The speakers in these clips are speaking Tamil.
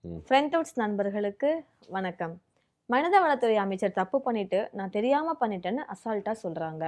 ம். ஃப்ரெண்ட் அவுட்ஸ் நண்பர்களுக்கு வணக்கம். மனிதவளத்துறை அமைச்சர் தப்பு பண்ணிட்டு, நான் தெரியாம பண்ணிட்டேன்னு அசால்ட்டா சொல்றாங்க.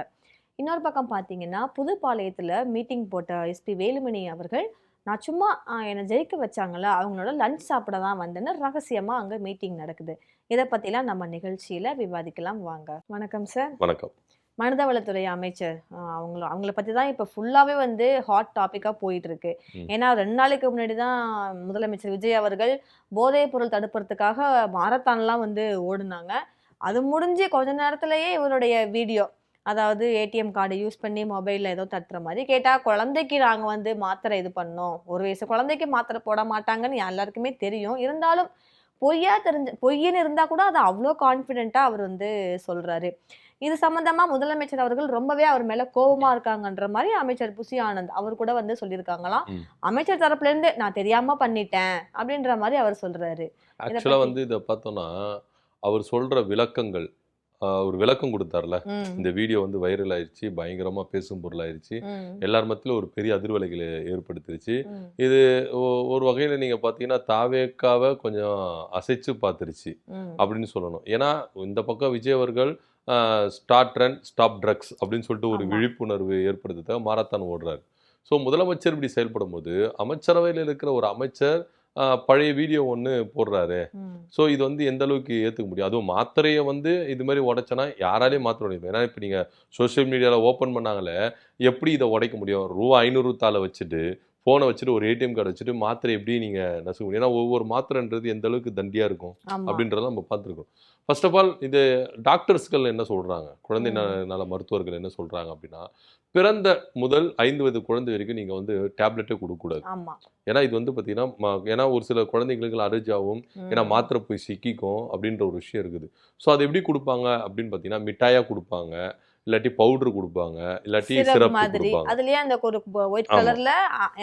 இன்னொரு பக்கம் பார்த்தீங்கன்னா, புதுப்பாளையத்துல மீட்டிங் போட்ட எஸ்பி வேலுமணி அவர்கள், நான் சும்மா என்ன ஜெயிக்க வச்சாங்கல்ல, அவங்களோட லஞ்ச் சாப்பிட தான் வந்தேன்னு ரகசியமா அங்க மீட்டிங் நடக்குது. இத பத்திலாம் நம்ம நிகழ்ச்சியில விவாதிக்கலாம் வாங்க. வணக்கம் சார். வணக்கம். மனிதவளத்துறை அமைச்சர் அவங்கள அவங்கள பத்தி தான் இப்ப ஃபுல்லாவே வந்து ஹாட் டாபிக்கா போயிட்டு இருக்கு. ம். ஏன்னா 2 நாளைக்கு முன்னாடி தான் முதலமைச்சர் விஜய் அவர்கள் போதைப் பொருள் தடுப்பதற்காக மாரத்தான்லாம் வந்து ஓடுனாங்க. அது முடிஞ்சு கொஞ்ச நேரத்திலேயே இவருடைய வீடியோ, அதாவது ஏடிஎம் கார்டு யூஸ் பண்ணி மொபைல்ல ஏதோ தட்டுற மாரி கேட்டா, குழந்தைக்கு நாங்க வந்து மாத்திரை இது பண்ணோம். 1 வயசு குழந்தைக்கு மாத்திரை போட மாட்டாங்கன்னு எல்லாருக்குமே தெரியும். இருந்தாலும் பொய்ன்னு இருந்தா கூட அத அவ்ளோ கான்ஃபிடென்ட்டா அவர் வந்து சொல்றாரு. இது சம்பந்தமா முதலமைச்சர் அவர்கள் ரொம்பவே அவர் மேல கோவமா இருக்காங்கன்ற மாரி அமைச்சர் புசி ஆனந்த் அவர் கூட வந்து சொல்லியிருக்காங்களாம். ம். அமைச்சர் தரப்புல இருந்து நான் தெரியாம பண்ணிட்டேன் அப்படின்ற மாரி அவர் சொல்றாரு. இத ஆக்சுவலா பத்தி வந்து இத பார்த்தோம்னா, அவர் சொல்ற விளக்கங்கள், ஒரு விளக்கம் குடுத்தார்ல. ம், இந்த வீடியோ வந்து வைரல் ஆயிருச்சு. பயங்கரமா பேசும் பொருளாயிருச்சு. ம், எல்லார் மத்தியிலும் ஒரு பெரிய அதிர்வலைகள ஏற்படுத்திருச்சு. ம், இது ஒரு வகையில நீங்க பார்த்தீங்கன்னா, தாவேக்காவ கொஞ்சம் அசைச்சு பார்த்துருச்சு ம். அப்படின்னு சொல்லணும். ஏன்னா, இந்த பக்கம் விஜய் அவர்கள் அ ஸ்டார்ட் ரன், ஸ்டாப் ட்ரக்ஸ் அப்படின்னு சொல்லிட்டு ஒரு ஆமா. விழிப்புணர்வு ஏற்படுத்த மாரத்தான் ஓடுறாரு. ஸோ முதலமைச்சர் இப்படி செயல்படும்போது, அமைச்சரவையில இருக்கிற ஒரு அமைச்சர் பழைய வீடியோ ஒண்ணு போடுறாரு. ம். ஸோ இது வந்து எந்த அளவுக்கு ஏத்துக்க முடியும்? அதுவும் மாத்திரைய வந்து இது மாரி உடைச்சனா, யாராலயும் மாத்த முடியும். ஏன்னா, இப்ப நீங்க சோசியல் மீடியால ஓப்பன் பண்ணாங்களே, எப்படி இத உடைக்க முடியும்? ரூ. 500 தாள வச்சுட்டு, ஃபோன வச்சுட்டு, ஒரு ஏடிஎம் கார்ட வச்சுட்டு, மாத்திரை எப்படி நீங்க நசுக்க முடியும்? ஏன்னா, ஒவ்வொரு மாத்திரைன்றது எந்த அளவுக்கு தண்டியா இருக்கும், ஆமா. அப்படின்றத நம்ம பார்த்துருக்கோம். ஃபர்ஸ்ட் ஆஃப் ஆல் இது டாக்டர்ஸ்கள் என்ன சொல்றாங்க? குழந்தை ம். நல மருத்துவர்கள் என்ன சொல்றாங்க அப்படின்னா, பிறந்த முதல் 5 வயது குழந்தை வரைக்கும் நீங்க வந்து டேப்லெட்டே குடுக்கக்கூடாது. ஆமா. ஏன்னா, இது வந்து பார்த்தீங்கன்னா, ஏன்னா ஒரு சில குழந்தைங்களுக்கு அலர்ஜி ஆகும். ஏன்னா ம். மாத்திரை போய் சிக்கிக்கும் அப்படின்ற ஒரு விஷயம் இருக்குது. ஸோ அது எப்படி குடுப்பாங்க அப்படின்னு பார்த்தீங்கன்னா, மிட்டாயா குடுப்பாங்க. இல்லாட்டி பவுடர் குடுப்பாங்க. இல்லாட்டி சிரப் சிரப்பு மாதிரி. குடுப்பாங்க. அதுலயே அந்த ஒரு ஒயிட் ஆமா, கலர்ல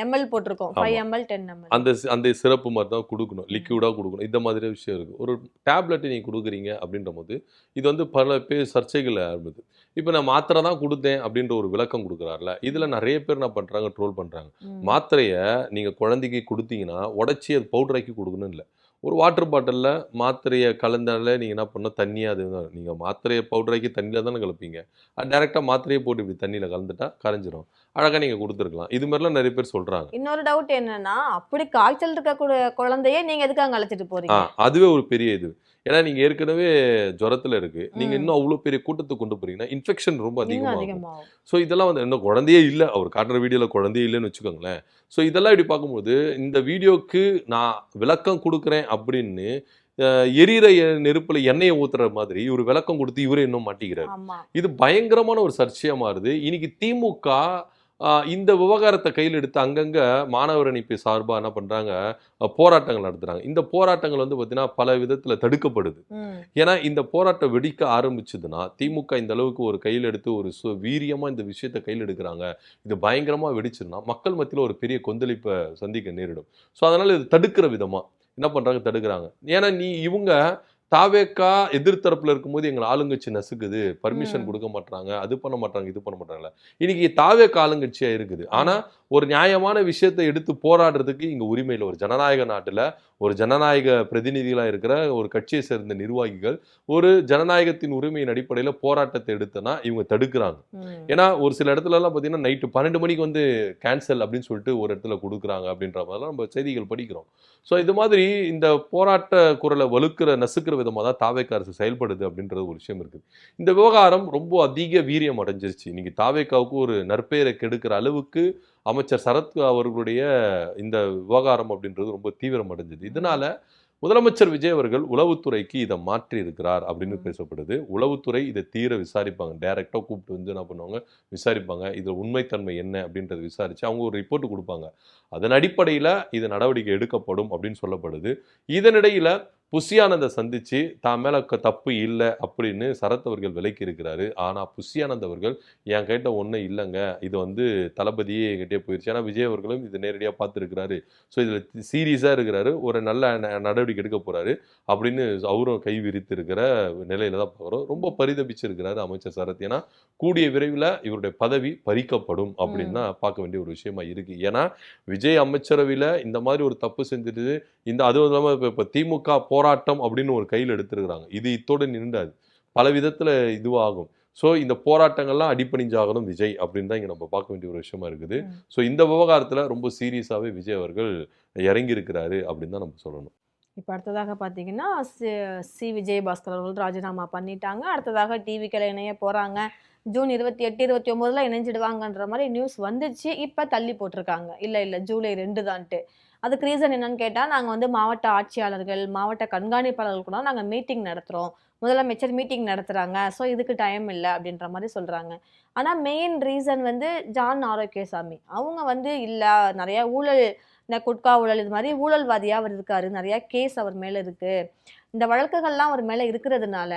எம்எல் போட்டிருக்கும். ஆமா. 5 எம்எல், 10 எம்எல். அந்த சிரப்பு மாரி தான் குடுக்கணும். ம். லிக்விடா குடுக்கணும். இந்த மாதிரி விஷயம் இருக்கு. ஒரு டேப்லெட் நீங்க குடுக்குறீங்க அப்படின்றபோது, இது வந்து பல பேர் சர்ச்சைகள எழுப்புது. இப்ப நான் மாத்திரை தான் குடுத்தேன் அப்படின்ற ஒரு விளக்கம் குடுக்குறார்ல. இதுல ம். நெறைய பேர் என்ன பண்றாங்க, ட்ரோல் பண்றாங்க. ம். மாத்திரைய நீங்க குழந்தைக்கு குடுத்தீங்கன்னா, உடைச்சு அது பவுடர் ஆக்கி குடுக்கணும்னு இல்ல. ஒரு வாட்டர் பாட்டில்ல மாத்திரைய கலந்தாலே நீங்க என்ன பண்ணணும், தண்ணியா அது நீங்க மாத்திரைய பவுடர் ஆக்கி தண்ணீல தானே கலப்பீங்க. டைரக்ட்டா மாத்திரைய போட்டு இப்படி தண்ணீல கலந்துட்டா கரைஞ்சிரும். அழகா நீங்க குடுத்துருக்கலாம். இது மாரிலாம் நெறைய பேர் சொல்றாங்க. இன்னொரு டவுட் என்னன்னா, அப்படி காய்ச்சல் இருக்கக்கூடிய குழந்தைய நீங்க எதுக்கு அங்க அழைச்சிட்டு ஆ போறீங்க? அதுவே ஒரு பெரிய இது. ஏன்னா நீங்க ஏற்கனவே ஜுரத்துல இருக்கு. நீங்க ம். இன்னும் அவ்ளோ பெரிய கூட்டத்த கொண்டு போறீங்கன்னா, இன்ஃபெக்ஷன் ரொம்ப இன்னும் அதிகமாகும். அதிகமாகும். ஸோ இதெல்லாம் வந்து இன்னும் குழந்தையே இல்ல. அவர் காட்டுற வீடியோல குழந்தையே இல்லன்னு வச்சுக்கோங்களேன். ஸோ இதெல்லாம் இப்படி பார்க்கும்போது, இந்த வீடியோக்கு நான் விளக்கம் குடுக்குறேன் அப்படின்னு, அ எரியிற நெருப்புல எண்ணெய ஊத்துற மாதிரி இவரு விளக்கம் குடுத்து இவரே இன்னும் மாட்டிக்கிறாரு. ஆமா. இது பயங்கரமான ஒரு சர்ச்சையா மாறுது. இன்னைக்கு திமுக இந்த விவகாரத்த கையில எடுத்து அங்கங்க மாணவர் அணி சார்பா என்ன பண்றாங்க, போராட்டங்கள் நடத்துறாங்க. இந்த போராட்டங்கள் வந்து பார்த்தீங்கன்னா, பல விதத்தில தடுக்கப்படுது. ம். ஏன்னா, இந்த போராட்டம் வெடிக்க ஆரம்பிச்சதுன்னா, திமுக இந்த அளவுக்கு ஒரு கையில எடுத்து ஒரு வீரியமா இந்த விஷயத்த கையில எடுக்குறாங்க. இது பயங்கரமா வெடிச்சுதுன்னா, மக்கள் மத்தியில ஒரு பெரிய கொந்தளிப்ப சந்திக்க நேரிடும். ஸோ, அதனால இது தடுக்கிற விதமா என்ன பண்றாங்க, தடுக்குறாங்க. ஏன்னா, இவுங்க தாவேக்கா எதிர் தரப்புல இருக்கும்போது எங்கள ஆளுங்கட்சி நசுக்குது. பர்மிஷன் ம். குடுக்க மாட்றாங்க. அது பண்ண மாட்றாங்க, இது பண்ண மாட்றாங்கல்ல. இன்னைக்கு தாவேக்கா ஆளுங்கட்சியா இருக்குது. ஆனா, ஆமா. ஒரு நியாயமான விஷயத்த எடுத்து போராடுறதுக்கு இங்க உரிமை இல்ல. ஒரு ஜனநாயக நாட்டுல, ஒரு ஜனநாயக பிரதிநிதிகளா இருக்கிற ஒரு கட்சியை சேர்ந்த நிர்வாகிகள், ஒரு ஜனநாயகத்தின் உரிமையின் அடிப்படையில போராட்டத்த எடுத்தனா, இவங்க தடுக்குறாங்க. ம். ஏன்னா, ஒரு சில இடத்துலலாம் பார்த்தீங்கன்னா, நைட்டு 12 மணிக்கு வந்து கேன்சல் அப்படின்னு சொல்லிட்டு ஒரு இடத்துல குடுக்குறாங்க அப்படின்ற மாரிலாம் நம்ம செய்திகள் படிக்கிறோம். ஸோ, இது மாதிரி இந்த போராட்ட குரல நசுக்குற விதமா தான் தாவேக்கா அரசு செயல்படுது அப்படின்றது ஒரு விஷயம் இருக்கு. இந்த விவகாரம் ரொம்ப அதிக வீரியம் அடைஞ்சிருச்சு. இன்னைக்கு தாவேக்காவுக்கு ஒரு நற்பெயரை கெடுக்கிற அளவுக்கு அமைச்சர் சரத் அவர்களுடைய இந்த விவகாரம் அப்படின்றது ரொம்ப தீவிரம் அடைஞ்சது. ம். இதனால முதலமைச்சர் விஜய் அவர்கள் உளவுத்துறைக்கு இத மாற்றி இருக்கிறார் அப்படின்னு ம். பேசப்படுது. உளவுத்துறை இத தீர விசாரிப்பாங்க. டைரக்ட்டா கூப்பிட்டு வந்து என்ன பண்ணுவாங்க, விசாரிப்பாங்க. இதுல உண்மைத்தன்மை என்ன அப்படின்றத விசாரிச்சு அவங்க ஒரு ரிப்போர்ட் குடுப்பாங்க. அதன் அடிப்படையில இது நடவடிக்கை எடுக்கப்படும் அப்படின்னு சொல்லப்படுது. இதனிடையில புஷி ஆனந்த சந்திச்சு தான் மேல தப்பு இல்லை அப்படின்னு சரத் அவர்கள் விலக்கி இருக்கிறாரு. ஆனா புஷி ஆனந்த் அவர்கள் என் கிட்ட ஒன்றும் இல்லைங்க, இது வந்து தளபதியே என்கிட்டயே போயிருச்சு. ஏன்னா விஜய் அவர்களும் இது நேரடியாக பார்த்துருக்கிறாரு. ஸோ இதில் சீரியஸாக இருக்கிறாரு, ஒரு நல்ல நடவடிக்கை எடுக்க போறாரு அப்படின்னு அவரும் கை விரித்து இருக்கிற நிலையில தான் பார்க்குறோம். ரொம்ப பரிதபிச்சிருக்கிறாரு அமைச்சர் சரத். ஏன்னா கூடிய விரைவில் இவருடைய பதவி பறிக்கப்படும் அப்படின்னு தான் பார்க்க வேண்டிய ஒரு விஷயமா இருக்கு. ஏன்னா விஜய் அமைச்சரவையில் இந்த மாதிரி ஒரு தப்பு செஞ்சுட்டு அதுவும் இல்லாமல் இப்போ திமுக போராட்டம் அப்படின்னு ஒரு கையில் எடுத்துருக்குறாங்க. இது இத்தோடு நின்றாது, பல விதத்தில் இதுவாகும். ஸோ இந்த போராட்டங்கள்லாம் அடிப்பணிஞ்சாகணும் விஜய் அப்படின்னு தான் இங்கே நம்ம பார்க்க வேண்டிய ஒரு விஷயமா இருக்குது. ஸோ இந்த விவகாரத்தில் ரொம்ப சீரியஸாகவே விஜய் அவர்கள் இறங்கி இருக்கிறாரு அப்படின்னு தான் நம்ம சொல்லணும். இப்போ அடுத்ததாக பார்த்தீங்கன்னா சி விஜயபாஸ்கர் அவர்கள் ராஜினாமா பண்ணிட்டாங்க. அடுத்ததாக டிவிக்கில் இணைய போகிறாங்க. ஜூன் 28, 29 இணைஞ்சிடுவாங்கன்ற மாதிரி நியூஸ் வந்துச்சு. இப்போ தள்ளி போட்டிருக்காங்க. இல்லை ஜூலை 2 தான்ட்டு. அதுக்கு ரீசன் என்னன்னு கேட்டால், நாங்கள் வந்து மாவட்ட ஆட்சியாளர்கள், மாவட்ட கண்காணிப்பாளர்கள் கூட நாங்கள் மீட்டிங் நடத்துகிறோம். முதலமைச்சர் மீட்டிங் நடத்துகிறாங்க. ஸோ இதுக்கு டைம் இல்லை அப்படின்ற மாதிரி சொல்கிறாங்க. ஆனால் மெயின் ரீசன் வந்து ஜான் ஆரோக்கியசாமி அவங்க வந்து இல்லை, நிறையா ஊழல், இந்த குட்கா ஊழல், இது மாதிரி ஊழல்வாதியாக அவர் இருக்காரு, நிறையா கேஸ் அவர் மேலே இருக்குது, இந்த வழக்குகள்லாம் அவர் மேலே இருக்கிறதுனால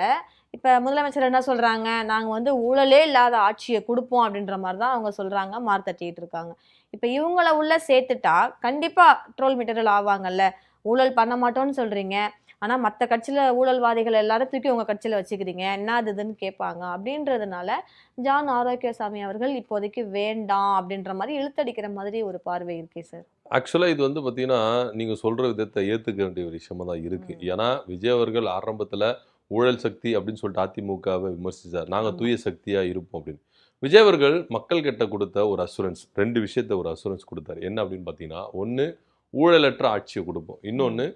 இப்போ முதலமைச்சர் என்ன சொல்கிறாங்க, நாங்கள் வந்து ஊழலே இல்லாத ஆட்சியை கொடுப்போம் அப்படின்ற மாதிரி தான் அவங்க சொல்கிறாங்க, மார்த்தட்டிட்டு இருக்காங்க. இப்போ இவங்கள உள்ள சேர்த்துட்டா கண்டிப்பாக ட்ரோல் மெட்டீரியல் ஆவாங்கல்ல. ஊழல் பண்ண மாட்டோம்னு சொல்கிறீங்க, ஆனால் மற்ற கட்சியில் ஊழல்வாதிகள் எல்லாரும் தூக்கி உங்கள் கட்சியில் வச்சுக்கிறீங்க, என்ன இதுன்னு கேட்பாங்க. அப்படின்றதுனால ஜான் ஆரோக்கியசாமி அவர்கள் இப்போதைக்கு வேண்டாம் அப்படின்ற மாதிரி இழுத்தடிக்கிற மாதிரி ஒரு பார்வை இருக்கே சார். ஆக்சுவலாக இது வந்து பார்த்தீங்கன்னா நீங்கள் சொல்கிற விதத்தை ஏற்றுக்க வேண்டிய ஒரு விஷயமா தான் இருக்குது. ஏன்னா விஜய் அவர்கள் ஆரம்பத்தில் ஊழல் சக்தி அப்படின்னு சொல்லிட்டு அதிமுகவை விமர்சித்தார். நாங்கள் தூய சக்தியாக இருப்போம் அப்படின்னு. விஜய் அவர்கள் மக்கள் கிட்ட கொடுத்த ஒரு அசூரன்ஸ், 2 விஷயத்த ஒரு அசூரன்ஸ் கொடுத்தாரு. என்ன அப்படின்னு பார்த்தீங்கன்னா, ஒன்று ஊழலற்ற ஆட்சியை கொடுப்போம், இன்னொன்று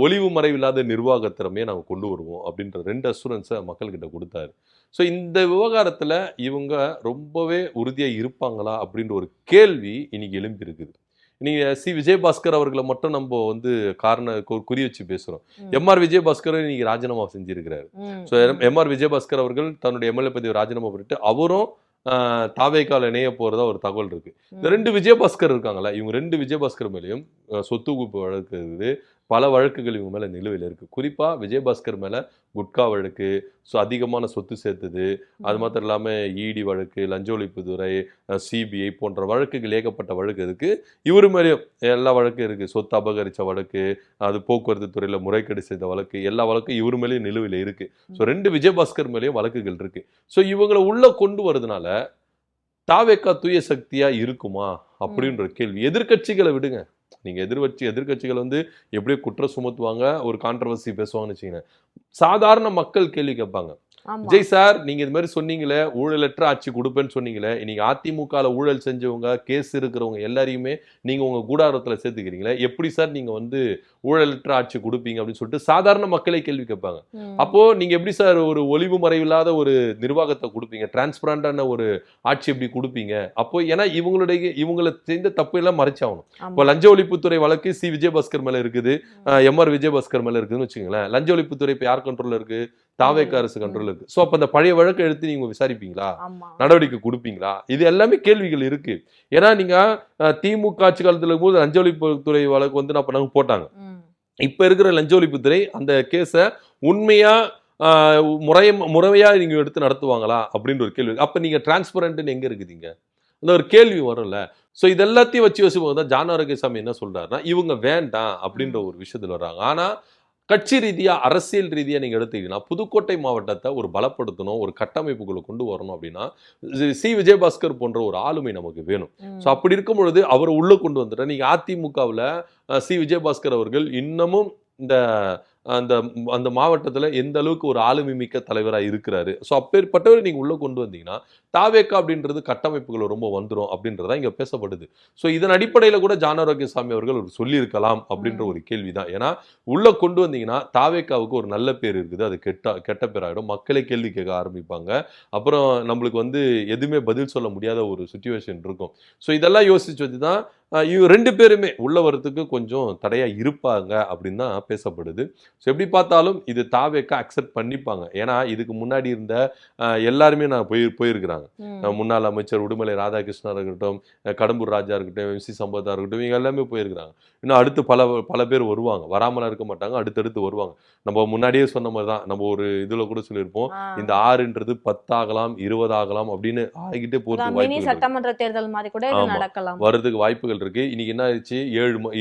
ஒளிவு மறைவில்லாத நிர்வாக திறமையை நாங்கள் கொண்டு வருவோம் அப்படின்ற 2 அசூரன்ஸை மக்கள்கிட்ட கொடுத்தாரு. ஸோ இந்த விவகாரத்தில் இவங்க ரொம்பவே உறுதியாக இருப்பாங்களா அப்படின்ற ஒரு கேள்வி இன்னைக்கு எழும்பி இருக்குது. நீங்கள் சி விஜயபாஸ்கர் அவர்களை மட்டும் நம்ம வந்து குறி வச்சு பேசுகிறோம். எம்ஆர் விஜயபாஸ்கர் இன்னைக்கு ராஜினாமா செஞ்சிருக்கிறாரு. ஸோ எம்ஆர் விஜயபாஸ்கர் அவர்கள் தன்னுடைய எம்எல்ஏ பதவி ராஜினாமா பண்ணிட்டு அவரும் தாவேக்கால இணைய போறதா ஒரு தகவல் இருக்கு. இந்த 2 விஜயபாஸ்கர் இருக்காங்களா, இவங்க 2 விஜயபாஸ்கர் மேலேயும் சொத்து குவிப்பு வழக்கு இருக்குது, பல வழக்குகள் இவங்க மேல நிலுவையில் இருக்கு. குறிப்பா விஜயபாஸ்கர் மேல குட்கா வழக்கு, அதிகமான சொத்து சேர்த்தது, அது மாத்திரம் இல்லாம இடி வழக்கு, லஞ்ச ஒழிப்புத்துறை, சிபிஐ போன்ற வழக்குகள், ஏகப்பட்ட வழக்கு இருக்கு. இவரு மேலேயும் எல்லா வழக்கும் இருக்கு. சொத்து அபகரிச்ச வழக்கு, அது போக்குவரத்து துறையில முறைகேடு செய்த வழக்கு, எல்லா வழக்கும் இவரு மேலேயும் நிலுவையில் இருக்கு. ஸோ 2 விஜயபாஸ்கர் மேலேயும் வழக்குகள் இருக்கு. ஸோ இவங்களை உள்ள கொண்டு வரதுனால தாவேக்கா தூய சக்தியா இருக்குமா அப்படின்ற கேள்வி. எதிர்கட்சிகளை விடுங்க, நீங்க எதிர்கட்சிகள் வந்து எப்படியோ குற்றம் சுமத்துவாங்க, ஒரு கான்ட்ரவர்சி பேசுவாங்கன்னு வச்சுக்கோங்க. சாதாரண மக்கள் கேள்வி கேட்பாங்க. விஜய் சார், நீங்க இது மாதிரி சொன்னீங்களே, ஊழலற்ற ஆட்சி கொடுப்பேன்னு சொன்னீங்களே, இன்னைக்கு அதிமுகவில் ஊழல் செஞ்சவங்க, கேஸ் இருக்கிறவங்க எல்லாரையுமே நீங்க உங்க கூடாரத்தில் சேர்த்துக்கிறீங்களே, எப்படி சார் நீங்க வந்து ஊழலற்ற ஆட்சி கொடுப்பீங்க அப்படின்னு சொல்லிட்டு சாதாரண மக்களை கேள்வி கேட்பாங்க. அப்போ நீங்க எப்படி சார் ஒரு ஒளிவு மறைவில்லாத ஒரு நிர்வாகத்தை கொடுப்பீங்க, டிரான்ஸ்பரண்டான ஒரு ஆட்சி எப்படி கொடுப்பீங்க? அப்போ ஏன்னா இவங்களை செஞ்ச தப்பு எல்லாம் மறைச்சாகணும். இப்போ லஞ்ச ஒழிப்புத்துறை வழக்கு சி விஜயபாஸ்கர் மேல இருக்குது, எம்ஆர் விஜயபாஸ்கர் மேல இருக்குதுன்னு வச்சுக்கோங்களேன். லஞ்ச ஒழிப்புத்துறை இப்போ யார் கண்ட்ரோல்ல இருக்கு? தாவேக்கா அரசு கண்ட்ரோல் இருக்கு. சோ அப்ப அந்த பழைய வழக்கை எடுத்து நீங்க விசாரிப்பீங்களா, நடவடிக்கை கொடுப்பீங்களா? இது எல்லாமே கேள்விகள் இருக்கு. ஏன்னா நீங்க திமுக ஆட்சி காலத்துல இருக்கும்போது லஞ்ச ஒழிப்புத்துறை வழக்கு வந்து நாங்க போட்டாங்க. இப்ப இருக்கிற லஞ்ச ஒழிப்புத்துறை அந்த கேஸ உண்மையா முறையா நீங்க எடுத்து நடத்துவாங்களா அப்படின்ற ஒரு கேள்வி. அப்ப நீங்க டிரான்ஸ்பரண்ட் எங்க இருக்குதுங்க, அந்த ஒரு கேள்வி வரும்ல. ஸோ இது எல்லாத்தையும் வச்சு யோசிக்கும் தான் ஜான் ஆரோக்கியசாமி என்ன சொல்றாருன்னா, இவங்க வேண்டாம் அப்படின்ற ஒரு விஷயத்துல வர்றாங்க. ஆனா கட்சி ரீதியா, அரசியல் ரீதியா நீங்க எடுத்துக்கிட்டீங்கன்னா, புதுக்கோட்டை மாவட்டத்தை ஒரு பலப்படுத்தணும், ஒரு கட்டமைப்புகளை கொண்டு வரணும் அப்படின்னா சி விஜயபாஸ்கர் போன்ற ஒரு ஆளுமை நமக்கு வேணும். ஸோ அப்படி இருக்கும் பொழுது அவரை உள்ள கொண்டு வந்துட்டா, நீங்க அதிமுகவில் சி விஜயபாஸ்கர் அவர்கள் இன்னமும் இந்த அந்த அந்த மாவட்டத்தில் எந்த அளவுக்கு ஒரு ஆளுமை மிக்க தலைவராக இருக்கிறாரு. ஸோ அப்பேற்பட்டவரை நீங்கள் உள்ளே கொண்டு வந்தீங்கன்னா தாவேக்கா அப்படின்றது கட்டமைப்புகள் ரொம்ப வந்துடும் அப்படின்றதா இங்கே பேசப்படுது. ஸோ இதன் அடிப்படையில் கூட ஜான் ஆரோக்கியசாமி அவர்கள் ஒரு சொல்லியிருக்கலாம் அப்படின்ற ஒரு கேள்வி தான். ஏன்னா உள்ளே கொண்டு வந்தீங்கன்னா தாவேக்காவுக்கு ஒரு நல்ல பேர் இருக்குது, அது கெட்ட பேராகிடும், மக்களை கேள்வி கேட்க ஆரம்பிப்பாங்க, அப்புறம் நம்மளுக்கு வந்து எதுவுமே பதில் சொல்ல முடியாத ஒரு சுச்சுவேஷன் இருக்கும். ஸோ இதெல்லாம் யோசிச்சு வச்சு தான் இவங்க 2 பேருமே உள்ள வரதுக்கு கொஞ்சம் தடையா இருப்பாங்க அப்படின்னு தான் பேசப்படுது. ஸோ எப்படி பார்த்தாலும் இது தாவேக்கா அக்செப்ட் பண்ணிப்பாங்க. ஏன்னா இதுக்கு முன்னாடி இருந்த எல்லாருமே போயிருக்கிறாங்க. ம். முன்னாள் அமைச்சர் உடுமலை ராதாகிருஷ்ணனா இருக்கட்டும், கடம்பூர் ராஜா இருக்கட்டும், எம்.சி. சம்பத்தா இருக்கட்டும், இவங்க எல்லாமே போயிருக்கிறாங்க. இன்னும் அடுத்து பல பல பேர் வருவாங்க. வராமலாம் இருக்க மாட்டாங்க. அடுத்தடுத்து வருவாங்க. நம்ம முன்னாடியே சொன்ன மாரி தான். நம்ம ஒரு இதுல கூட சொல்லியிருப்போம். ஆ. இந்த 6ன்றது 10 ஆகலாம், 20 ஆகலாம் அப்படின்னு ஆகிட்டே அதான் போறதுக்கு மினி வாய்ப்புகள் இருக்கு. சட்டமன்ற தேர்தல் மாரி கூட இது ஆமா. நடக்கலாம். வர்றதுக்கு வாய்ப்புகள் இருக்கு. இன்னைக்கு என்ன ஆயிடுச்சு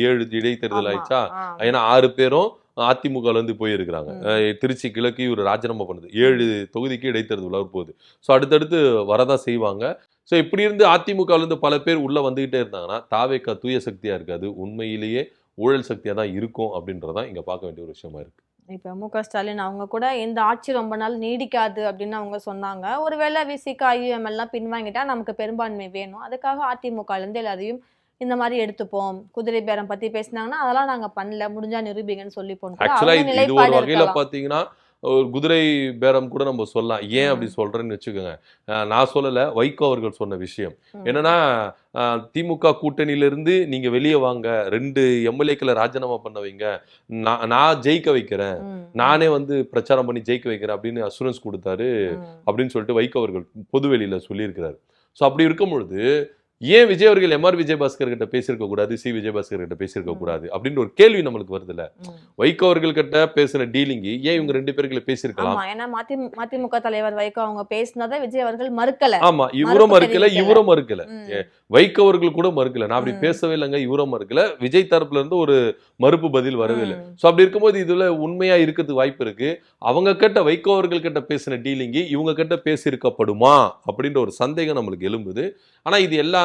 7 இடைத்தேர்தல் ஆமா. ஆயிடுச்சா? ஆ. ஏன்னா 6 பேரும் அதிமுகல இருந்து போயிருக்கிறாங்க. ம். திருச்சி கிழக்கு இவரு ராஜினாமா பண்ணுது. 7 தொகுதிக்கு இடைத்தேர்தல் வரப்போகுது. ஸோ அடுத்தடுத்து வரதான் செய்வாங்க. ஸோ இப்படி இருந்து அதிமுகல இருந்து பல பேர் உள்ள வந்துகிட்டே இருந்தாங்கன்னா, தாவேக்கா தூய சக்தியா இருக்காது. உண்மையிலேயே ஊழல் சக்தியா தான் இருக்கும் அப்படின்றது தான் இங்க பார்க்க வேண்டிய ஒரு விஷயமா இருக்கு. இப்ப மு.க. ஸ்டாலின் அவங்க கூட இந்த ஆட்சி ரொம்ப நாள் நீடிக்காது அப்படின்னு அவங்க சொன்னாங்க. ஒருவேளை விசிக, ஐயுஎம் எல்லாம் பின்வாங்கிட்டா நமக்கு பெரும்பான்மை வேணும். அதுக்காக அதிமுகல இருந்து எல்லாரையும் இந்த மாரி எடுத்துப்போம். குதிரை பேரம் பத்தி பேசினாங்கன்னா, அதெல்லாம் நாங்க பண்ணல. முடிஞ்சா நிரூபிங்கன்னு சொல்லிப்போம்னு கூட ஆக்சுவலா அவங்க இது இது ஒரு நிலைப்பாடு வகையில இருக்கலாம். பார்த்தீங்கன்னா, ஒரு குதிரை பேரம் கூட நம்ம சொல்லலாம். ஏன் அப்படி ம். சொல்றேன்னு வச்சுக்கோங்க. நான் சொல்லல. வைகோ அவர்கள் சொன்ன விஷயம். என்னன்னா, ம். திமுக கூட்டணியிலிருந்து நீங்க வெளிய வாங்க. 2 எம்எல்ஏக்கள ராஜினாமா பண்ண வைங்க. நான் ஜெயிக்க வைக்கிறேன். ம். நானே ம். வந்து பிரச்சாரம் பண்ணி ஜெயிக்க வைக்கிறேன் அப்படின்னு அஷூரன்ஸ் குடுத்தாரு. ம். அப்படின்னு சொல்லிட்டு வைகோ அவர்கள் பொதுவெளியில சொல்லியிருக்கிறாரு. ஸோ அப்படி இருக்கும் பொழுது, ஏன் விஜய் அவர்கள் எம்.ஆர். விஜயபாஸ்கர் கிட்ட பேசியிருக்க கூடாது, சி. விஜயபாஸ்கர் கிட்ட பேசியிருக்க ம். கூடாது அப்படின்ற ஒரு கேள்வி நம்மளுக்கு வருதுல்ல. ம். வைகோ அவர்கள் கிட்ட பேசின டீலிங் ஏன் இவங்க 2 பேருக்குள்ள பேசியிருக்கலாம். ஆமா. ஏன்னா மதிமுக தலைவர் வைகோ அவங்க பேசினதை விஜய் அவர்கள் மறுக்கல. ஆமா, இவரும் மறுப்பு மறுக்கல, தெரிவிக்கல. இவரும் மறுக்கல. ம். வைகோ அவர்கள் கூட மறுக்கல. நான் அப்படி ம். பேசவே இல்லைங்க, இவரும் மறுக்கல. விஜய் தரப்புல இருந்து ஒரு மறுப்பு பதில் வரவே இல்ல. ம். ஸோ அப்படி இருக்கும்போது இதுல உண்மையா இருக்கிறதுக்கு வாய்ப்பு இருக்கு. அவங்க கிட்ட வைகோ அவர்கள் கிட்ட பேசின டீலிங் இவங்க கிட்ட பேசியிருக்கப்படுமா அப்படின்ற ஒரு சந்தேகம் நம்மளுக்கு எழும்புது. ஆனா இது எல்லாமே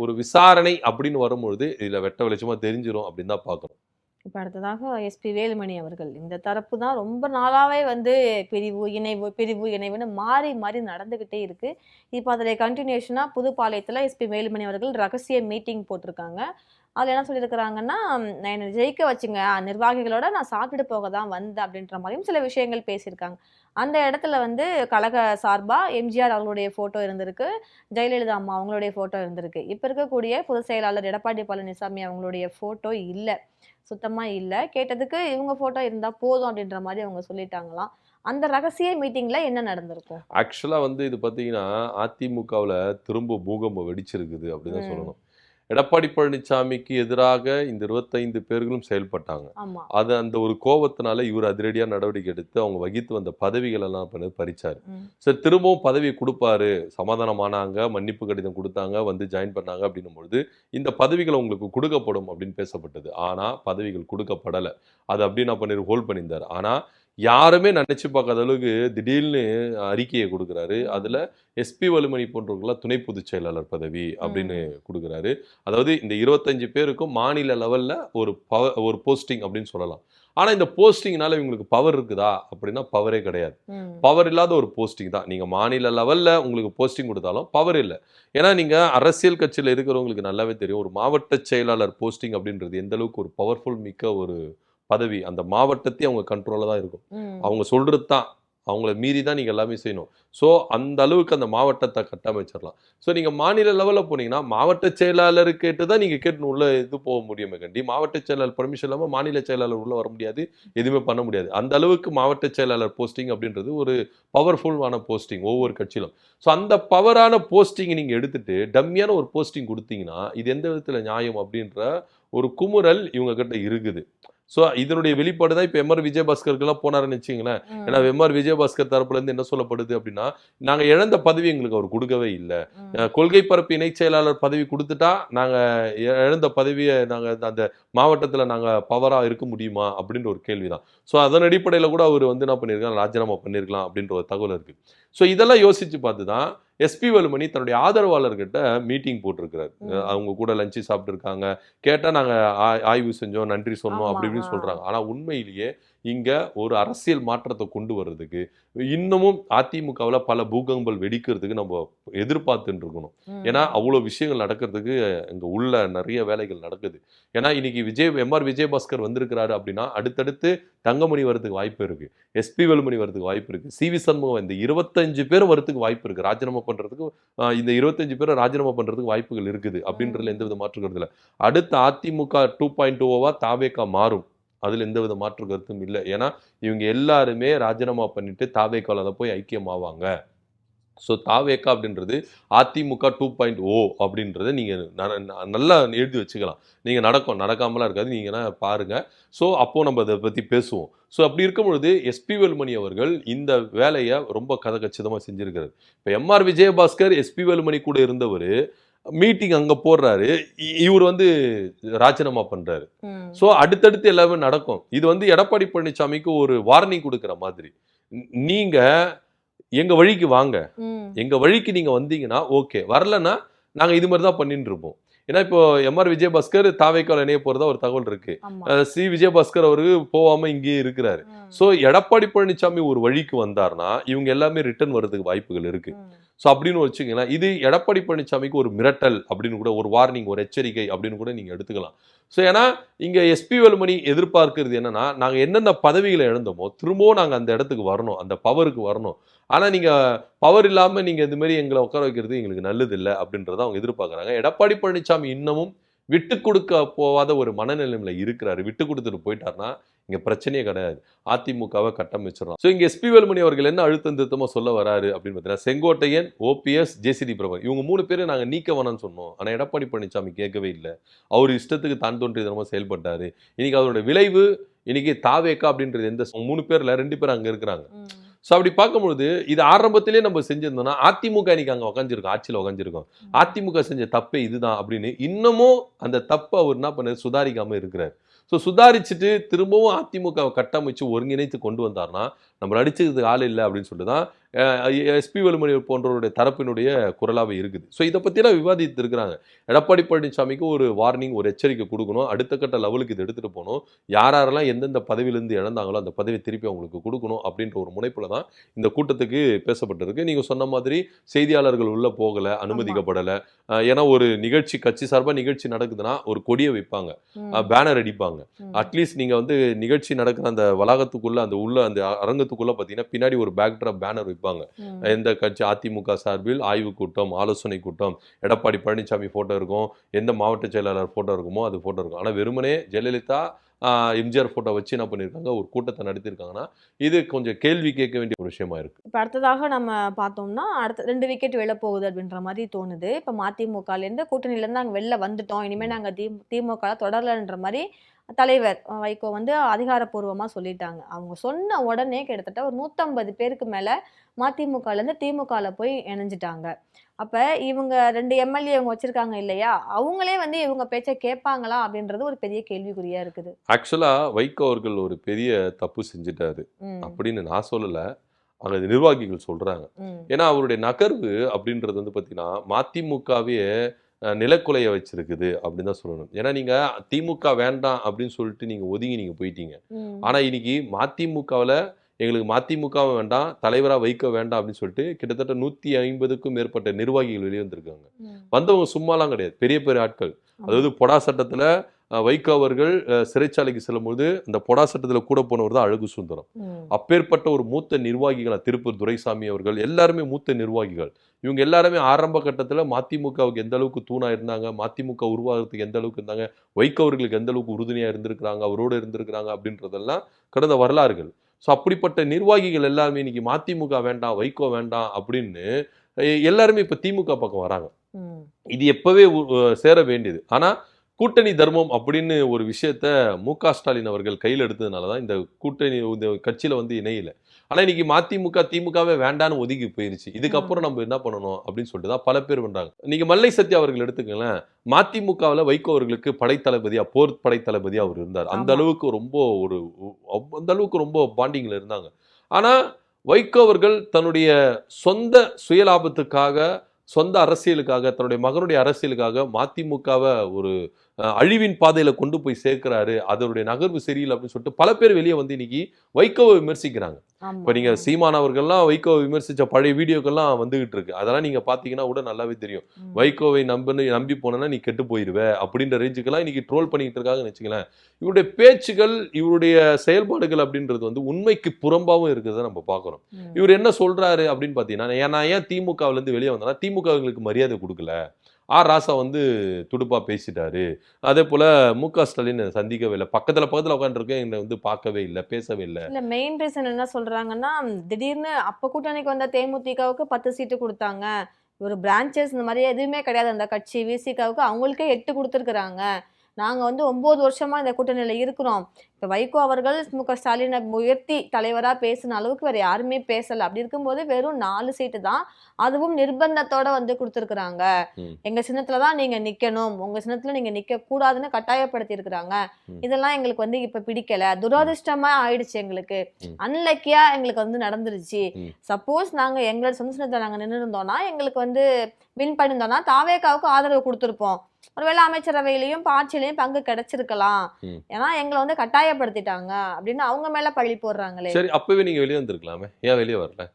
ஒரு விசாரணை அப்படின்னு வரும்பொழுது இதுல வெட்ட வெளிச்சமா தெரிஞ்சிரும் அப்படின்னு தான் பார்க்கணும். இப்ப அடுத்ததாக எஸ்பி வேலுமணி அவர்கள். இந்த தரப்பு தான் ரொம்ப நாளாவே வந்து பிரிவு, இணைவு, பிரிவு, இணைவுன்னு மாறி மாறி நடந்துகிட்டே இருக்கு. இப்ப அதில கன்டினியூஷனா புதுப்பாளையத்துல எஸ்பி வேலுமணி அவர்கள் ரகசிய மீட்டிங் போட்டிருக்காங்க. அதுல என்ன சொல்லியிருக்கிறாங்கன்னா, "நான் என்ன ஜெயிக்க வச்சுங்க. நிர்வாகிகளோட நான் சாப்பிட்டுட்டு போக தான் வந்தேன்." அப்படின்ற மாரியும் சில விஷயங்கள் பேசியிருக்காங்க. அந்த இடத்துல வந்து கழக சார்பா எம்ஜிஆர் அவர்களுடைய ஃபோட்டோ இருந்திருக்கு. ஜெயலலிதா அம்மா அவங்களுடைய ஃபோட்டோ இருந்திருக்கு. இப்ப இருக்கக்கூடிய பொதுச் செயலாளர் எடப்பாடி பழனிசாமி அவங்களுடைய ஃபோட்டோ இல்ல. சுத்தமா இல்ல. கேட்டதுக்கு இவங்க ஃபோட்டோ இருந்தா போதும் அப்படின்ற மாரி அவங்க சொல்லிட்டாங்களாம். அந்த ரகசிய மீட்டிங்ல என்ன நடந்திருக்கும்? ஆக்சுவலா வந்து இது பார்த்தீங்கன்னா, அதிமுகவுல திரும்ப பூகம்பம் வெடிச்சிருக்குது அப்படிதான் ம். சொல்லணும். எடப்பாடி பழனிசாமிக்கு எதிராக இந்த 25 பேர்களும் செயல்பட்டாங்க. ஆமா. அந்த ஒரு கோவத்தினால இவர் அதிரடியா நடவடிக்கை எடுத்து அவங்க வகித்து வந்த பதவிகள் எல்லாம் பறிச்சாரு. ம். சரி, திரும்பவும் பதவியை குடுப்பாரு. சமாதானமானாங்க, மன்னிப்பு கடிதம் குடுத்தாங்க, வந்து ஜாயின் பண்ணாங்க அப்படின்னும் பொழுது, இந்த பதவிகள் உங்களுக்கு குடுக்கப்படும் அப்படின்னு பேசப்பட்டது. ஆனா பதவிகள் குடுக்கப்படல. அது அப்படியே என்ன பண்ணிரு ஹோல்ட் பண்ணியிருந்தாரு. ஆனா யாருமே நினைச்சு பார்க்காத அளவுக்கு திடீர்னு அறிக்கையை குடுக்குறாரு. அதுல ம். எஸ்பி வலுமணி போன்றவர்கள்லாம் துணை பொதுச் செயலாளர் பதவி அப்படின்னு ம். குடுக்குறாரு. அதாவது இந்த 25 பேருக்கும் மாநில லெவல்ல ஒரு போஸ்டிங் அப்படின்னு சொல்லலாம். ஆனா இந்த போஸ்டிங்னால இவங்களுக்கு பவர் இருக்குதா அப்படின்னா பவரே கிடையாது. ம். பவர் இல்லாத ஒரு போஸ்டிங் தான். நீங்க மாநில லெவல்ல உங்களுக்கு போஸ்டிங் குடுத்தாலும் பவர் இல்ல. ஏன்னா நீங்க அரசியல் கட்சியில இருக்கிறவங்களுக்கு நல்லாவே தெரியும். ஒரு மாவட்ட செயலாளர் போஸ்டிங் அப்படின்றது எந்த அளவுக்கு ஒரு பவர்ஃபுல் மிக்க ஒரு பதவி. அந்த மாவட்டத்தையே அவங்க கண்ட்ரோல்ல தான் இருக்கும். ம். அவங்க சொல்றது தான். அவங்கள மீறி தான் நீங்க எல்லாமே செய்யணும். ஸோ அந்த அளவுக்கு அந்த மாவட்டத்த கட்டமைச்சிடலாம். ஸோ நீங்க மாநில லெவல்ல போனீங்கன்னா, மாவட்ட செயலாளர் கேட்டு தான் நீங்க கேட்டு உள்ள போக முடியுமே கண்டி. மாவட்ட செயலாளர் பெர்மிஷன் இல்லாம மாநில செயலாளர் உள்ள வர முடியாது. எதுவுமே பண்ண முடியாது. அந்த அளவுக்கு மாவட்ட செயலாளர் போஸ்டிங் அப்படின்றது ஒரு பவர்ஃபுல்லான போஸ்டிங் ஒவ்வொரு கட்சியிலும். ஸோ அந்த பவரான போஸ்டிங் நீங்க எடுத்துட்டு டம்மியான ஒரு போஸ்டிங் குடுத்தீங்கன்னா, இது எந்த விதத்துல நியாயம் அப்படின்ற ஒரு குமுறல் இவங்க கிட்ட இருக்குது. ஸோ இதனுடைய வெளிப்பாடு தான் இப்ப எம்.ஆர். விஜயபாஸ்கருக்குலாம் போனாருன்னு வச்சுக்கங்களேன். ஏன்னா ம். எம்.ஆர். விஜயபாஸ்கர் தரப்புல இருந்து என்ன சொல்லப்படுது அப்படின்னா, நாங்க இழந்த பதவி எங்களுக்கு அவர் குடுக்கவே இல்ல. ம். கொள்கை பரப்பு இணைச் செயலாளர் பதவி குடுத்துட்டா, நாங்க இழந்த பதவிய நாங்க அந்த மாவட்டத்துல நாங்க பவரா இருக்க முடியுமா? அப்படின்ற ஒரு கேள்விதான். ஸோ அதன் அடிப்படையில கூட அவரு வந்து என்ன பண்ணியிருக்கலாம், ராஜினாமா பண்ணியிருக்கலாம் அப்படின்ற ஒரு தகவல் இருக்கு. ஸோ இதெல்லாம் யோசிச்சு பார்த்து தான் எஸ்பி வேலுமணி தன்னுடைய ஆதரவாளர்கிட்ட மீட்டிங் போட்டிருக்கிறாரு. ம். அவங்க கூட லஞ்ச் சாப்பிட்டுருக்காங்க. கேட்டா நாங்க ஆய்வு செஞ்சோம், நன்றி சொன்னோம் ஆமா. அப்படி இப்படின்னு ஆ. சொல்றாங்க. ஆனா உண்மையிலேயே இங்க ஒரு அரசியல் மாற்றத்த கொண்டு வர்றதுக்கு, இன்னமும் அதிமுகவுல பல பூகம்பங்கள் வெடிக்கிறதுக்கு நம்ம எதிர்பார்த்துட்டு இருக்கணும். ஏன்னா ம். அவ்வளோ விஷயங்கள் நடக்கிறதுக்கு இங்க உள்ள நெறைய வேலைகள் நடக்குது. ஏன்னா இன்னைக்கு எம்.ஆர். விஜயபாஸ்கர் வந்திருக்கிறாரு அப்படின்னா, அடுத்தடுத்து தங்கமணி வரதுக்கு வாய்ப்பு இருக்கு, எஸ்பி வேலுமணி வரதுக்கு வாய்ப்பு இருக்கு, சிவி சண்முகம், இந்த 25 பேர் வரதுக்கு வாய்ப்பு இருக்கு. ராஜினாமா பண்றதுக்கு இந்த 25 பேரை ராஜினாமா பண்றதுக்கு வாய்ப்புகள் இருக்குது அப்படின்றதுல எந்தவித மாற்று கருத்து இல்லை. அடுத்த அதிமுக 2.0வா தாவேகா மாறும், அதுல எந்தவித மாற்று கருத்தும் இல்லை. ஏன்னா இவங்க எல்லாருமே ராஜினாமா பண்ணிட்டு தாவேகால போய் ஐக்கியமாவாங்க. ஸோ தாவேகா அப்படின்றது அதிமுக 2.0 அப்படின்றத நீங்கள் நல்லா எழுதி வச்சுக்கலாம். நீங்கள் நடக்காமலாம் இருக்காது, நீங்கள் பாருங்க. ஸோ அப்போது நம்ம அதை பற்றி பேசுவோம். ஸோ அப்படி இருக்கும் பொழுது எஸ்பி வேலுமணி அவர்கள் இந்த வேலையை ரொம்ப கச்சிதமாக செஞ்சிருக்கிறார். இப்போ எம்ஆர் விஜயபாஸ்கர் எஸ்பி வேலுமணி கூட இருந்தவர் மீட்டிங் அங்கே போடுறாரு, இவர் ராஜினாமா பண்ணுறாரு. ஸோ அடுத்தடுத்து எல்லாமே நடக்கும். இது எடப்பாடி பழனிசாமிக்கு ஒரு வார்னிங் கொடுக்குற மாதிரி. நீங்கள் எங்க வழிக்கு வாங்க, எங்க வழிக்கு நீங்க வந்தீங்கன்னா ஓகே, வரலன்னா நாங்க இது மாதிரி தான் பண்ணிட்டு இருப்போம். ஏன்னா இப்போ எம்ஆர் விஜயபாஸ்கர் தாவேக்கால இணைய போறதா ஒரு தகவல் இருக்கு. சி விஜயபாஸ்கர் அவருக்கு போகாம இங்கேயே இருக்கிறாரு. ஸோ எடப்பாடி பழனிசாமி ஒரு வழிக்கு வந்தார்னா இவங்க எல்லாமே ரிட்டர்ன் வர்றதுக்கு வாய்ப்புகள் இருக்கு. ஸோ அப்படின்னு வச்சுக்கலாம், இது எடப்பாடி பழனிசாமிக்கு ஒரு மிரட்டல் அப்படின்னு கூட, ஒரு வார்னிங், ஒரு எச்சரிக்கை அப்படின்னு கூட நீங்க எடுத்துக்கலாம். ஸோ ஏன்னா இங்க எஸ்பி வேலுமணி எதிர்பார்க்கிறது என்னன்னா, நாங்க என்னென்ன பதவிகளை இழந்தோமோ திரும்பவும் நாங்க அந்த இடத்துக்கு வரணும், அந்த பவருக்கு வரணும். ஆனா நீங்க பவர் இல்லாம நீங்க இது மாதிரி எங்களை உட்கார வைக்கிறது எங்களுக்கு நல்லது இல்லை அப்படின்றத அவங்க எதிர்பார்க்கறாங்க. எடப்பாடி பழனிசாமி இன்னமும் விட்டு கொடுக்க போவாத ஒரு மனநிலைமையில இருக்கிறாரு. விட்டு கொடுத்துட்டு போயிட்டாருன்னா இங்க பிரச்சனையே கிடையாது, அதிமுகவை கட்டமைச்சிடலாம். ஸோ இங்க எஸ்பி வேலுமணி அவர்கள் என்ன அழுத்தம் திருத்தமா சொல்ல வராரு அப்படின்னு பார்த்தீங்கன்னா, செங்கோட்டையன், ஓபிஎஸ், ஜேசிடி பிரபாகர் இவங்க 3 பேரும் நாங்க நீக்க வேணாம்னு சொன்னோம். ஆனா எடப்பாடி பழனிசாமி கேட்கவே இல்லை. அவர் இஷ்டத்துக்கு தான் தோன்றிய தினமா செயல்பட்டாரு. இன்னைக்கு அதோட விளைவு இன்னைக்கு தாவேக்கா அப்படின்றது எந்த 3 பேர்ல 2 பேர் அங்க இருக்கிறாங்க. ஸோ அப்படி பார்க்கும்பொழுது இது ஆரம்பத்திலே நம்ம செஞ்சிருந்தோம்னா அதிமுக இன்னைக்கு அங்கே உக்காஞ்சிருக்கோம், ஆட்சியில் உக்காஞ்சிருக்கோம். அதிமுக செஞ்ச தப்பே இதுதான் அப்படின்னு இன்னமும் அந்த தப்பை அவர் என்ன பண்ண சுதாரிக்காம இருக்கிறார். ஸோ சுதாரிச்சுட்டு திரும்பவும் அதிமுகவை கட்டமைச்சு ஒருங்கிணைத்து கொண்டு வந்தார்னா நம்ம அடிச்சுக்கிறதுக்கு ஆள் இல்லை அப்படின்னு சொல்லிட்டு தான் எஸ்பி வேலுமணி போன்றவருடைய தரப்பினுடைய குரலாகவே இருக்குது. ஸோ இதை பற்றிலாம் விவாதித்து இருக்கிறாங்க. எடப்பாடி பழனிசாமிக்கு ஒரு வார்னிங், ஒரு எச்சரிக்கை கொடுக்கணும், அடுத்த கட்ட லெவலுக்கு இது எடுத்துகிட்டு போகணும். யாரெல்லாம் எந்தெந்த பதவியிலேருந்து இழந்தாங்களோ அந்த பதவி திருப்பி அவங்களுக்கு கொடுக்கணும் அப்படின்ற ஒரு முனைப்பில் தான் இந்த கூட்டத்துக்கு பேசப்பட்டிருக்கு. நீங்கள் சொன்ன மாதிரி செய்தியாளர்கள் உள்ளே போகலை, அனுமதிக்கப்படலை. ஏன்னா ஒரு நிகழ்ச்சி, கட்சி சார்பாக நிகழ்ச்சி நடக்குதுன்னா ஒரு கொடியை வைப்பாங்க, பேனர் அடிப்பாங்க. அட்லீஸ்ட் நீங்கள் நிகழ்ச்சி நடக்கிற அந்த வளாகத்துக்குள்ள, அந்த உள்ள அந்த அரங்கத்துக்குள்ள பார்த்தீங்கன்னா பின்னாடி ஒரு பேக்ட்ராப் பேனர் வைப்பாங்க. எந்த கட்சி, அதிமுக சார்பில் ஆய்வு கூட்டம், ஆலோசனை கூட்டம், எடப்பாடி பழனிசாமி போட்டோ இருக்கும், எந்த மாவட்ட செயலாளர் போட்டோ இருக்குமோ அது போட்டோ இருக்கும். ஆனால் வெறுமனே ஜெயலலிதா, எம்ஜிஆர் போட்டோ வச்சு என்ன பண்ணியிருக்காங்க, ஒரு கூட்டத்தை நடத்தியிருக்காங்கன்னா இது கொஞ்சம் கேள்வி கேட்க வேண்டிய ஒரு விஷயமா இருக்கு. இப்போ அடுத்ததாக நம்ம பார்த்தோம்னா அடுத்த 2 விக்கெட் வெளில போகுது அப்படின்ற மாதிரி தோணுது. இப்போ மதிமுகலேருந்து கூட்டணியிலேருந்து நாங்கள் வெளில வந்துட்டோம், இனிமேல் நாங்கள் திமுக தொடரலைன்ற மாதிரி தலைவர் வைகோ அதிகாரப்பூர்வமாக சொல்லிட்டாங்க. அவங்க சொன்ன உடனே கிட்டத்தட்ட ஒரு 150 பேருக்கு மேலே மதிமுகலேருந்து திமுகவில் போய் இணைஞ்சிட்டாங்க. அப்போ இவங்க 2 எம்எல்ஏ இவங்க வச்சிருக்காங்க இல்லையா, அவங்களே இவங்க பேச்சை கேட்பாங்களா அப்படின்றது ஒரு பெரிய கேள்விக்குறியா இருக்குது. ஆக்சுவலா வைகோ அவர்கள் ஒரு பெரிய தப்பு செஞ்சுட்டாரு அப்படின்னு நான் சொல்லலை, அங்க நிர்வாகிகள் சொல்றாங்க. ஏன்னா அவருடைய நகர்வு அப்படின்றது பார்த்தீங்கன்னா மதிமுகவே நிலக்குலைய வச்சிருக்குது அப்படின்னு தான் சொல்லணும். ஏன்னா நீங்க திமுக வேண்டாம் அப்படின்னு சொல்லிட்டு நீங்க ஒதுங்கி நீங்க போயிட்டீங்க. ஆனா இன்னைக்கு மதிமுகவில் எங்களுக்கு மதிமுகவும் வேண்டாம், தலைவராக வைக்க வேண்டாம் அப்படின்னு சொல்லிட்டு கிட்டத்தட்ட 150க்கும் மேற்பட்ட நிர்வாகிகள் வெளியே வந்திருக்காங்க. வந்தவங்க சும்மாலாம் கிடையாது, பெரிய பெரிய ஆட்கள். அதாவது பொடா சட்டத்தில் வைகோ அவர்கள் சிறைச்சாலைக்கு செல்லும்போது அந்த பொடா சட்டத்தில் கூட போனவர் தான் அழகு சுந்தரம். அப்பேற்பட்ட ஒரு மூத்த நிர்வாகிகள், திருப்பூர் துரைசாமி அவர்கள் எல்லாருமே மூத்த நிர்வாகிகள். இவங்க எல்லாருமே ஆரம்ப கட்டத்தில் மதிமுகவுக்கு எந்த அளவுக்கு தூணா இருந்தாங்க, மதிமுக உருவாகிறதுக்கு எந்த அளவுக்கு இருந்தாங்க, வைகோ அவர்களுக்கு எந்த அளவுக்கு உறுதுணையாக இருந்திருக்கிறாங்க, அவரோடு இருந்திருக்கிறாங்க அப்படின்றதெல்லாம் கடந்த வரலாறுகள். ஸோ அப்படிப்பட்ட நிர்வாகிகள் எல்லாருமே இன்னைக்கு மதிமுக வேண்டாம், வைகோ வேண்டாம் அப்படின்னு எல்லாருமே இப்போ திமுக பக்கம் வராங்க. இது எப்பவே சேர வேண்டியது. ஆனால் கூட்டணி தர்மம் அப்படின்னு ஒரு விஷயத்த மு.க. ஸ்டாலின் அவர்கள் கையில் எடுத்ததுனால தான் இந்த கூட்டணி இந்த கட்சியில் இணையில. ஆனால் இன்னைக்கு மதிமுக திமுகவே வேண்டான்னு ஒதுக்கி போயிருச்சு. இதுக்கப்புறம் நம்ம என்ன பண்ணணும் அப்படின்னு சொல்லிட்டு தான் பல பேர் பண்றாங்க. நீங்க மல்லை சத்யா அவர்கள் எடுத்துக்கங்களேன், மதிமுகவில் வைகோ அவர்களுக்கு படைத்தளபதியா, போர் படைத்தளபதியா அவர் இருந்தார். அந்த அளவுக்கு ரொம்ப பாண்டிங்ல இருந்தாங்க. ஆனா வைகோ அவர்கள் தன்னுடைய சொந்த சுயலாபத்துக்காக, சொந்த அரசியலுக்காக, தன்னுடைய மகனுடைய அரசியலுக்காக மதிமுகவை ஒரு அழிவின் பாதையில கொண்டு போய் சேர்க்கிறாரு, அதனுடைய நகர்வு சரியில்லை அப்படின்னு சொல்லிட்டு பல பேர் வெளியே வந்து இன்னைக்கு வைகோவை விமர்சிக்கிறாங்க. இப்ப நீங்க சீமான் அவர்கள்லாம் வைகோவை விமர்சிச்ச பழைய வீடியோக்கெல்லாம் வந்துகிட்டு இருக்கு. அதெல்லாம் நீங்க பாத்தீங்கன்னா கூட நல்லாவே தெரியும். வைகோவை நம்பி போனா நீ கெட்டு போயிருவ அப்படின்ற ரேஞ்சுக்கெல்லாம் இன்னைக்கு ட்ரோல் பண்ணிட்டு இருக்காங்கன்னு வச்சுங்களேன். இவருடைய பேச்சுகள், இவருடைய செயல்பாடுகள் அப்படின்றது வந்து உண்மைக்கு புறம்பாவும் இருக்கிறத நம்ம பாக்குறோம். இவர் என்ன சொல்றாரு அப்படின்னு பாத்தீங்கன்னா, நான் ஏன் திமுகவுல இருந்து வெளியே வந்தேன்னா திமுகவுங்களுக்கு மரியாதை கொடுக்கல, ராசா வந்து துடுப்பா பேசிட்டாரு, அதே போல மு.க. ஸ்டாலின் சந்திக்கவே இல்லை, பக்கத்துல உட்காந்துருக்கேன், என்னை வந்து பார்க்கவே இல்லை, பேசவே இல்லை. இல்ல மெயின் ரீசன் என்ன சொல்றாங்கன்னா, திடீர்னு அப்ப கூட்டணிக்கு வந்த தேமுதிகவுக்கு 10 சீட்டு கொடுத்தாங்க, ஒரு பிரான்ச்சஸ் இந்த மாதிரி எதுவுமே கிடையாது அந்த கட்சி, விசிகாவுக்கு அவங்களுக்கே 8 கொடுத்துருக்குறாங்க, நாங்க வந்து 9 வருஷமா இந்த கூட்டணியில இருக்கிறோம், இப்ப வைகோ அவர்கள் மு.க. ஸ்டாலினை உயர்த்தி தலைவரா பேசின அளவுக்கு வேற யாருமே பேசல, அப்படி இருக்கும்போது வெறும் 4 சீட்டு தான், அதுவும் நிர்பந்தத்தோட வந்து கொடுத்துருக்குறாங்க, எங்க சின்னத்துலதான் நீங்க நிக்கணும், உங்க சின்னத்துல நீங்க நிக்க கூடாதுன்னு கட்டாயப்படுத்தி இருக்கிறாங்க, இதெல்லாம் எங்களுக்கு வந்து இப்ப பிடிக்கல, துரதிருஷ்டமா ஆயிடுச்சு, எங்களுக்கு அன்லக்கியா எங்களுக்கு வந்து நடந்துருச்சு, சப்போஸ் நாங்க எங்களோட சொந்த சின்னத்துல நாங்க நின்று இருந்தோம்னா, எங்களுக்கு வந்து வின் பண்ணியிருந்தோம்னா தாவேகாவுக்கு ஆதரவு கொடுத்துருப்போம், ஒருவேளை அமைச்சரவையிலையும் ஆட்சியிலையும் பங்கு கிடைச்சிருக்கலாம், ஏன்னா எங்களை வந்து கட்டாயப்படுத்திட்டாங்க அப்படின்னு அவங்க மேல பழி போடுறாங்களே. சரி, அப்பவே நீங்க வெளியே வந்திருக்கலாமே, ஏன் வெளியே வரல?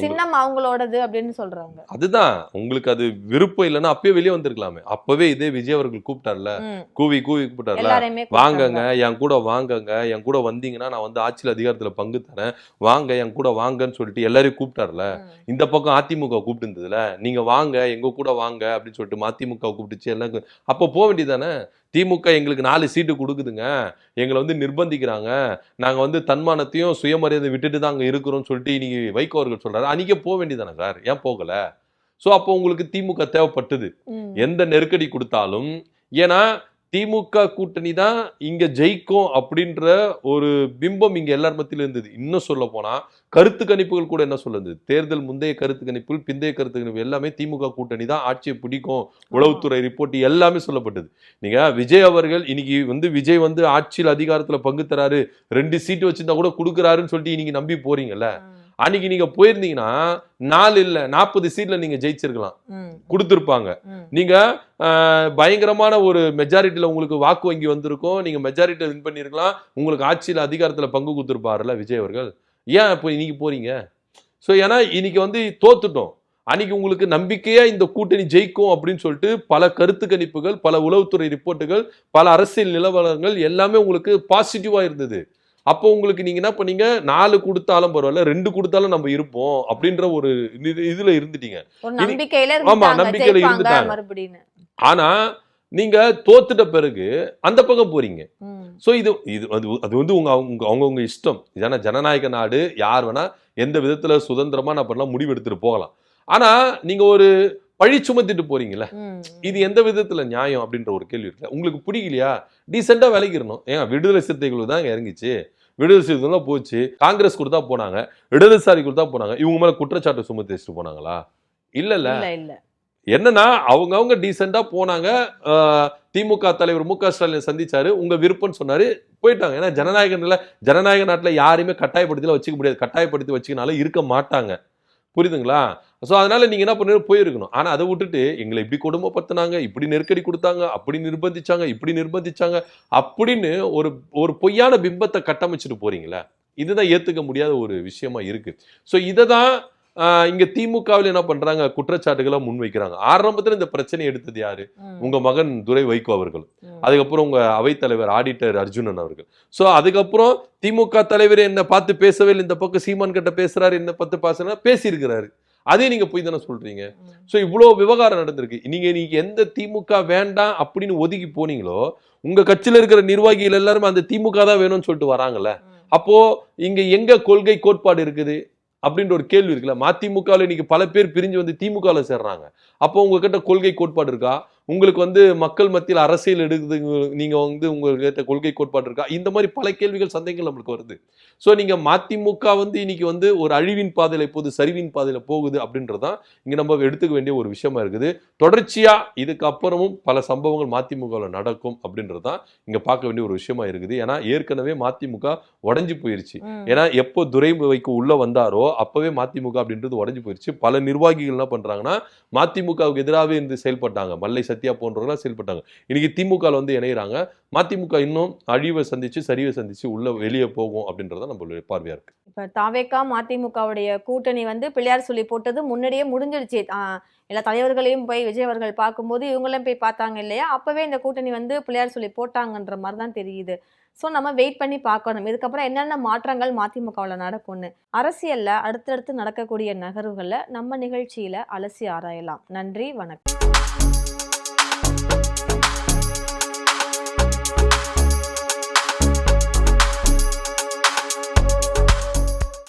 சின்னம் அவங்களோடது அப்படின்னு சொல்றாங்க. அதுதான், உங்களுக்கு அது விருப்பம் இல்லைன்னா அப்பயே வெளியே வந்திருக்கலாமே. அப்பவே இதே விஜய் அவர்கள் கூப்பிட்டார்ல, கூவி கூப்பிட்டார்ல, வாங்கங்க என் கூட வாங்கங்க, என் கூட வந்தீங்கன்னா நான் வந்து ஆட்சியில் அதிகாரத்துல பங்கு தரேன், வாங்க என் கூட வாங்கன்னு சொல்லிட்டு எல்லாரையும் கூப்பிட்டார்ல. இந்த பக்கம் அதிமுக கூப்பிட்டு இருந்ததுல, நீங்க வாங்க எங்க கூட வாங்க அப்படின்னு சொல்லிட்டு மதிமுக கூப்பிட்டுச்சு எல்லாம், அப்போ போக வேண்டியதானே. திமுக எங்களுக்கு 4 சீட்டு கொடுக்குதுங்க, எங்களை வந்து நிர்பந்திக்கிறாங்க, நாங்க வந்து தன்மானத்தையும் சுயமரியாதை விட்டுட்டு தான் அங்க இருக்கிறோம்னு சொல்லிட்டு இன்னைக்கு வைகோ அவர்கள் சொல்றாரு, அன்னைக்கே போக வேண்டியதானே சார், ஏன் போகல? சோ அப்போ உங்களுக்கு திமுக தேவைப்பட்டது, எந்த நெருக்கடி கொடுத்தாலும், ஏன்னா திமுக கூட்டணி தான் இங்க ஜெயிக்கும் அப்படின்ற ஒரு பிம்பம் இங்க எல்லார் மத்தியில இருந்தது. இன்னும் சொல்ல போனா கருத்து கணிப்புகள் கூட என்ன சொல்லுது, தேர்தல் முந்தைய கருத்து கணிப்புகள் பிந்தைய கருத்து கணிப்பு எல்லாமே திமுக கூட்டணி தான் ஆட்சியை பிடிக்கும், உளவுத்துறை ரிப்போர்ட் எல்லாமே சொல்லப்பட்டது. நீங்க விஜய் அவர்கள் இன்னைக்கு வந்து விஜய் வந்து ஆட்சியில் அதிகாரத்துல பங்கு தராரு, 2 சீட்டு வச்சிருந்தா கூட கொடுக்குறாருன்னு சொல்லிட்டு இன்னைக்கு நம்பி போறீங்கல்ல, அன்னைக்கு நீங்க போயிருந்தீங்கன்னா 4 இல்ல 40 சீட்ல நீங்க ஜெயிச்சிருக்கலாம், கொடுத்திருப்பாங்க. நீங்க பயங்கரமான ஒரு மெஜாரிட்டியில உங்களுக்கு வாக்கு வங்கி வந்திருக்கும், நீங்க மெஜாரிட்டியில வின் பண்ணிருக்கலாம், உங்களுக்கு ஆட்சியில அதிகாரத்துல பங்கு கொடுத்திருப்பாருல விஜய் அவர்கள், ஏன் இப்போ இன்னைக்கு போறீங்க? ஸோ ஏன்னா இன்னைக்கு வந்து தோத்துட்டோம், அன்னைக்கு உங்களுக்கு நம்பிக்கையா இந்த கூட்டணி ஜெயிக்கும் அப்படின்னு சொல்லிட்டு பல கருத்து கணிப்புகள், பல உளவுத்துறை ரிப்போர்ட்டுகள், பல அரசியல் நிலவரங்கள் எல்லாமே உங்களுக்கு பாசிட்டிவா இருந்தது. அப்போ உங்களுக்கு நீங்க என்ன பண்ணீங்க, 4 கொடுத்தாலும் பரவாயில்ல, 2 கொடுத்தாலும் நம்ம இருப்போம் அப்படின்ற ஒரு இதுல இருந்துட்டீங்க. ஆமா, நம்பிக்கையில இருந்துட்டாங்க. ஆனா நீங்க தோத்துட்ட பிறகு அந்த பக்கம் போறீங்க. சோ இது அது வந்து அவங்கவுங்க இஷ்டம், ஏன்னா ஜனநாயக நாடு, யார் வேணா எந்த விதத்துல சுதந்திரமா நான் பண்ணலாம் முடிவு எடுத்துட்டு போகலாம். ஆனா நீங்க ஒரு பழி சுமத்திட்டு போறீங்கல்ல, இது எந்த விதத்துல நியாயம் அப்படின்ற ஒரு கேள்வி இருக்குல்ல. உங்களுக்கு பிடிக்கலையா, டீசெண்டா விலகிடணும். ஏன் விடுதலை சிறுத்தைகள் தான் இறங்கிச்சு, விடுதலை சிறுத்தைகள் போச்சு, காங்கிரஸ் கொடுத்தா போனாங்க, இடதுசாரி கொடுத்தா போனாங்க, இவங்க மேல குற்றச்சாட்டு சுமத்தி வச்சுட்டு போனாங்களா? இல்ல. என்னன்னா அவங்க டீசெண்டா போனாங்க, திமுக தலைவர் மு.க. ஸ்டாலின் சந்திச்சாரு, உங்க விருப்பம்னு சொன்னாரு, போயிட்டாங்க. ஏன்னா ஜனநாயக நாட்டுல யாரையுமே கட்டாயப்படுத்தி வச்சுக்க முடியாது, கட்டாயப்படுத்தி வச்சுக்கினாலும் இருக்க மாட்டாங்க, புரியுதுங்களா? ஸோ அதனால நீங்க என்ன பண்ணி போயிருக்கணும். ஆனா அதை விட்டுட்டு எங்களை இப்படி கொடுமைப்படுத்தினாங்க, இப்படி நெருக்கடி கொடுத்தாங்க, அப்படி நிர்பந்திச்சாங்க, இப்படி நிர்பந்திச்சாங்க அப்படின்னு ஒரு பொய்யான பிம்பத்தை கட்டமைச்சிட்டு போறீங்களா, இதுதான் ஏத்துக்க முடியாத ஒரு விஷயமா இருக்கு. ஸோ இதை தான் இங்க திமுகவில் என்ன பண்றாங்க, குற்றச்சாட்டுகளை முன்வைக்கிறாங்க. ஆரம்பத்துல இந்த பிரச்சனை எடுத்தது யாரு, உங்க மகன் துரை வைகோ அவர்கள், அதுக்கப்புறம் உங்க அவைத்தலைவர் ஆடிட்டர் அர்ஜுனன் அவர்கள். சோ அதுக்கப்புறம் திமுக தலைவர் என்ன பார்த்து பேசவே இல்லை, இந்த பக்கம் சீமான் கிட்ட பேசுறாரு, என்ன பார்த்து பேசியிருக்கிறாரு, அதே நீங்க போய் தானே சொல்றீங்க. சோ இவ்வளவு விவகாரம் நடந்திருக்கு. நீங்க எந்த திமுக வேண்டாம் அப்படின்னு ஒதுக்கி போனீங்களோ, உங்க கட்சியில இருக்கிற நிர்வாகிகள் எல்லாரும் அந்த திமுக தான் வேணும்னு சொல்லிட்டு வராங்கல்ல, அப்போ இங்க எங்க கொள்கை கோட்பாடு இருக்குது அப்படின்ற ஒரு கேள்வி இருக்குல்ல. மதிமுகவில் இன்னைக்கு பல பேர் பிரிஞ்சு வந்து திமுகவில் சேர்றாங்க, அப்போ உங்ககிட்ட கொள்கை கோட்பாடு இருக்கா? உங்களுக்கு வந்து மக்கள் மத்தியில் அரசியல் எடுக்குது, நீங்க வந்து உங்ககிட்ட கொள்கை கோட்பாடு இருக்கா? இந்த மாதிரி பல கேள்விகள், சந்தேகங்கள் நம்மளுக்கு வருது. ஸோ நீங்க மதிமுக வந்து இன்னைக்கு வந்து ஒரு அழிவின் பாதையில போகுது, சரிவின் பாதையில போகுது அப்படின்றதான் இங்க நம்ம எடுத்துக்க வேண்டிய ஒரு விஷயமா இருக்குது. தொடர்ச்சியா இதுக்கு அப்புறமும் பல சம்பவங்கள் மதிமுகவில் நடக்கும் அப்படின்றதான் இங்க பார்க்க வேண்டிய ஒரு விஷயமா இருக்குது. ஏன்னா ஏற்கனவே மதிமுக உடஞ்சி போயிருச்சு. ஏன்னா எப்போ துரை வைகோ உள்ள வந்தாரோ அப்பவே மதிமுக அப்படின்றது உடஞ்சி போயிருச்சு. பல நிர்வாகிகள் என்ன பண்றாங்கன்னா மதிமுகவுக்கு எதிராகவே இருந்து செயல்பட்டாங்க. மல்லை சத்யா போன்றவர்களாம் செயல்பட்டாங்க. இன்னைக்கு திமுக வந்து இணையிறாங்க. மதிமுக இன்னும் அழிவை சந்திச்சு சரிவை சந்திச்சு உள்ள வெளியே போகும் அப்படின்றத நம்மளுடைய பார்வையா இருக்கு. இப்ப தாவேகா மதிமுகவுடைய கூட்டணி வந்து பிள்ளையார் சொல்லி போட்டது முன்னாடியே முடிஞ்சிடுச்சு. எல்லா தலைவர்களையும் போய் விஜய் அவர்கள் பார்க்கும்போது இவங்களையும் போய் பார்த்தாங்க இல்லையா? அப்பவே இந்த கூட்டணி வந்து பிள்ளையார் சொல்லி போட்டாங்கன்ற மாதிரி தான் தெரியுது. ஸோ நம்ம வெயிட் பண்ணி பார்க்கணும். இதுக்கப்புறம் என்னென்ன மாற்றங்கள் மதிமுகவுல நடக்கும்னு. அரசியல்ல அடுத்தடுத்து நடக்கக்கூடிய நகர்வுகள நம்ம நிகழ்ச்சியில அலசி ஆராயலாம். நன்றி, வணக்கம்.